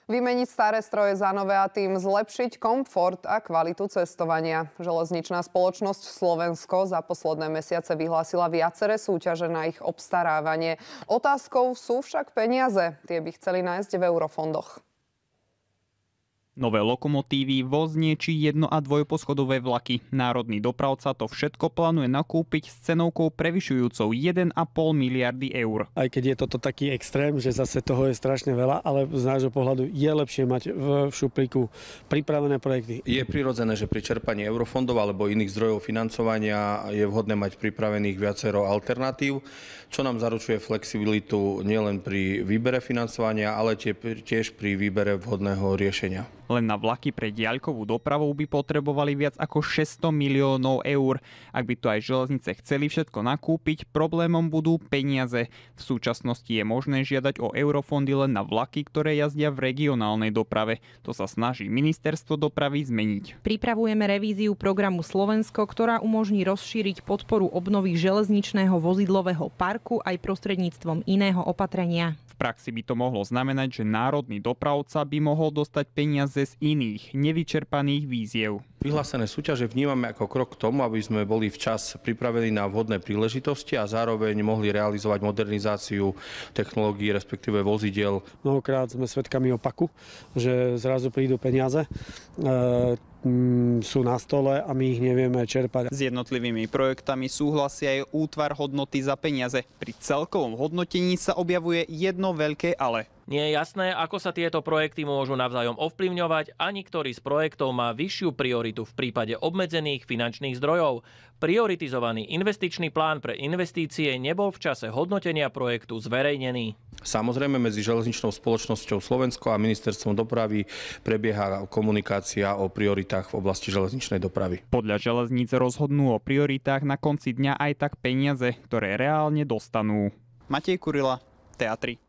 Vymeniť staré stroje za nové a tým zlepšiť komfort a kvalitu cestovania. Železničná spoločnosť Slovensko za posledné mesiace vyhlásila viaceré súťaže na ich obstarávanie. Otázkou sú však peniaze. Tie by chceli nájsť v eurofondoch. Nové lokomotívy, voznie či jedno- a dvojposchodové vlaky. Národný dopravca to všetko plánuje nakúpiť s cenovkou prevyšujúcou 1,5 miliardy eur. Aj keď je toto taký extrém, že zase toho je strašne veľa, ale z nášho pohľadu je lepšie mať v šuplíku pripravené projekty. Je prirodzené, že pri čerpaní eurofondov alebo iných zdrojov financovania je vhodné mať pripravených viacero alternatív, čo nám zaručuje flexibilitu nielen pri výbere financovania, ale tiež pri výbere vhodného riešenia. Len na vlaky pre diaľkovú dopravu by potrebovali viac ako 600 miliónov eur. Ak by to aj železnice chceli všetko nakúpiť, problémom budú peniaze. V súčasnosti je možné žiadať o eurofondy len na vlaky, ktoré jazdia v regionálnej doprave. To sa snaží ministerstvo dopravy zmeniť. Pripravujeme revíziu programu Slovensko, ktorá umožní rozšíriť podporu obnovy železničného vozidlového parku aj prostredníctvom iného opatrenia. V praxi by to mohlo znamenať, že národný dopravca by mohol dostať peniaze z iných, nevyčerpaných výziev. Vyhlásené súťaže vnímame ako krok k tomu, aby sme boli včas pripravení na vhodné príležitosti a zároveň mohli realizovať modernizáciu technológií, respektíve vozidiel. Mnohokrát sme svedkami opaku, že zrazu prídu peniaze, sú na stole a my ich nevieme čerpať. S jednotlivými projektami súhlasí aj útvar hodnoty za peniaze. Pri celkovom hodnotení sa objavuje jedno veľké ale. Nie je jasné, ako sa tieto projekty môžu navzájom ovplyvňovať, ani ktorý z projektov má vyššiu prioritu v prípade obmedzených finančných zdrojov. Prioritizovaný investičný plán pre investície nebol v čase hodnotenia projektu zverejnený. Samozrejme, medzi železničnou spoločnosťou Slovensko a ministerstvom dopravy prebieha komunikácia o prioritách v oblasti železničnej dopravy. Podľa železníc rozhodnú o prioritách na konci dňa aj tak peniaze, ktoré reálne dostanú. Matej Kurila, Teatry.